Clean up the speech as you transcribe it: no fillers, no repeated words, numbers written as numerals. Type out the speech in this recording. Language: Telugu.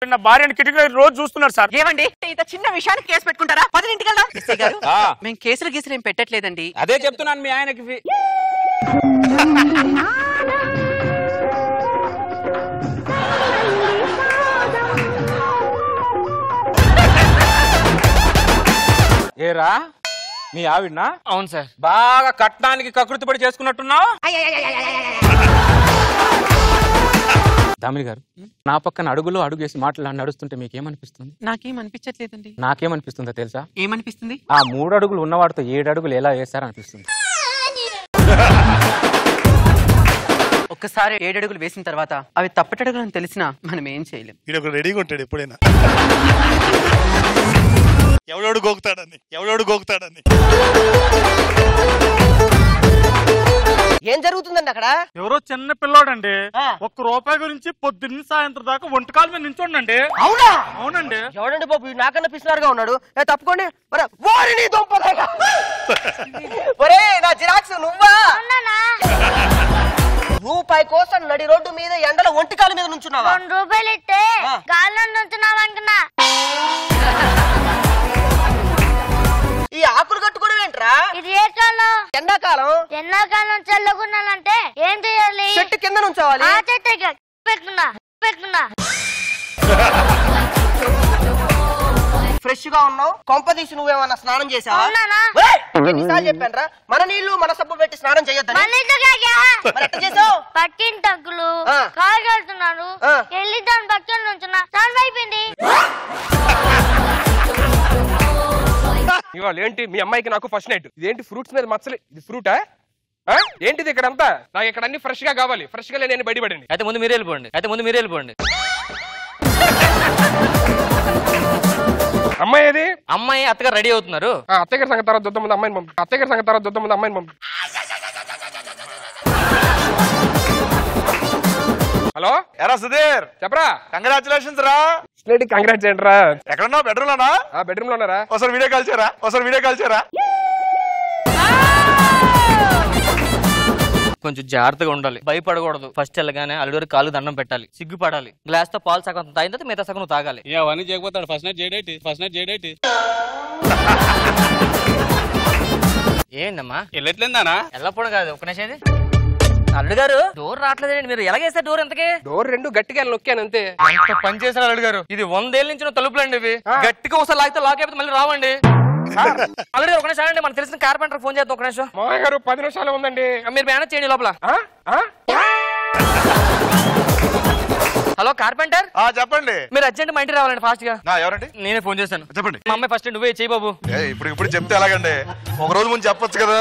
నా భార్యని కిటికీ రోజు చూస్తున్నారు సార్. ఏమండి ఇంత చిన్న విషయానికి కేసు పెట్టుకుంటారా? 10ంటికి వెళ్దాం. ఎస్ఐ గారు మేము కేసులు ఏం పెట్టట్లేదండి. అదే చెప్తున్నాను మీ ఆయనకి. ఏరా మీ ఆవిడనా? అవును సార్. బాగా కట్నానికి కకృతి పడి చేసుకున్నట్టున్నావు. దామిని గారు, నా పక్కన అడుగులో అడుగు వేసి మాట్లాడి నడుస్తుంటే మీకేమనిపిస్తుంది? నాకేం అనిపించట్లేదండి. నాకేమనిపిస్తుందో తెలుసా? ఏమనిపిస్తుంది? ఆ 3 అడుగులు ఉన్నవాడితో 7 అడుగులు ఎలా వేశారనిపిస్తుంది. ఒక్కసారి 7 అడుగులు వేసిన తర్వాత అవి తప్పటడుగులని తెలిసినా మనం ఏం చేయలేం. వీడు రెడీగా ఉంటాడు ఎప్పుడైనా. ఎవడోడు గోకుతాడని. ఏం జరుగుతుందండి అక్కడ? ఎవరో చిన్న పిల్లోడండి. ₹1 గురించి పొద్దున్న సాయంత్రం దాకా ఒంటకాల మీద నించోండి. అవునా? అవునండి. ఎవడండి బాబు నాకన్నా పిసినారుగా ఉన్నాడు. తప్పుకోండి. ఒరే నా జిరాక్స్ నువ్వా? రూపాయి కోసం నడి రోడ్డు మీద ఎండలో ఒంటికాల మీద నుంచున్నావా? ₹2 ఇస్తే గాల్లో నుంచున్నావు అనుకున్నా. ఈ ఆకులు కట్టుకోవడం ఏంట్రా? ఇది ఏ కాలం? ఎండాకాలం. ఎండాకాలం చల్లగున్నానంటే ఏం చేయాలి? చెట్టు కింద నుంచోవాలి. ఆ చెట్టు పెట్టుకున్నా. ఫ్రెష్ గా ఉన్నావు. కొంపదీసి నువ్వేమన్నా స్నానం చేసావా? ఎన్నిసార్లు చెప్పాను రా, మన నీళ్లు మన సబ్బు పెట్టి స్నానం చేయొద్దని. పట్టిన టంకులు కాగలుతున్నాను. వెళ్ళి దాని పక్కన నుంచున్నా. స్నానం అయిపోయింది. ఇవాళ ఏంటి మీ అమ్మాయికి నాకు ఫస్ట్ నైట్? ఇదేంటి ఫ్రూట్స్ మీద మచ్చలే? ఇది ఫ్రూటా? ఏంటిది ఇక్కడ అంతా? నాకు ఇక్కడ అన్ని ఫ్రెష్ గా కావాలి. ఫ్రెష్ గా నేను బయటపడండి. అయితే ముందు మీరే వెళ్ళిపోండి. అమ్మాయి ఏది? అమ్మాయి అత్తగారు రెడీ అవుతున్నారు. అత్తగారి సంగతి తర్వాత చూద్దాం. అమ్మాయిని పంపి. హలో ఎరా సుధీర్, చెప్పరా. కంగ్రాచులేషన్స్ రా. కంగ్రాట్స్ ఏంట్రా? ఎక్కడున్నావు? బెడ్రూమ్ లోనా? బెడ్రూమ్ లో ఉన్నారా? ఒకసారి వీడియో కాల్ చేయరా. కొంచెం జాగ్రత్తగా ఉండాలి, భయపడకూడదు. ఫస్ట్ వెళ్ళగానే అల్లుడు కాలు దండం పెట్టాలి, సిగ్గుపడాలి. గ్లాస్ తో పాలు సగం తాగిన తర్వాత మిగతా సగం తాగాలి. అవన్నీ చేయకపోతాడు. First night చేయడేటి. ఏంటమ్మా వెళ్ళట్లేదానా? వెళ్ళకపోవడం కాదు, ఒక నిమిషం. అల్లుడు గారు డోర్ రావట్లేదండి. మీరు ఎలాగేస్తారు డోర్? ఎంతకి? డోర్ 2 గట్టిగా నొక్కాను అంతే. పని చేశారు అల్లుడు గారు. ఇది 100 ఏళ్ళ నుంచి తలుపులండి ఇవి. గట్టిగా ఒకసారి లాగితే లాక్ అయిపోతే మళ్ళీ రావండి. అల్లుడు గారు ఒక నిమిషం అండి, మనకు తెలిసిన కార్పెంటర్ ఫోన్ చేద్దాం. ఒక నిమిషం. మామయ్య గారు 10 నిమిషాలు ఉందండి. మీరు మేనేజ్ చేయండి లోపల. Hello carpenter. చెప్పండి. మీరు అర్జెంట్ మా ఇంటికి రావాలండి ఫాస్ట్ గా. ఎవరండి? నేనే ఫోన్ చేశాను. చెప్పండి. మా అమ్మాయి ఫస్ట్ నువ్వే చేయి బాబు. ఇప్పుడు చెప్తే ఎలాగండి? ఒక రోజు ముందు చెప్పొచ్చు కదా.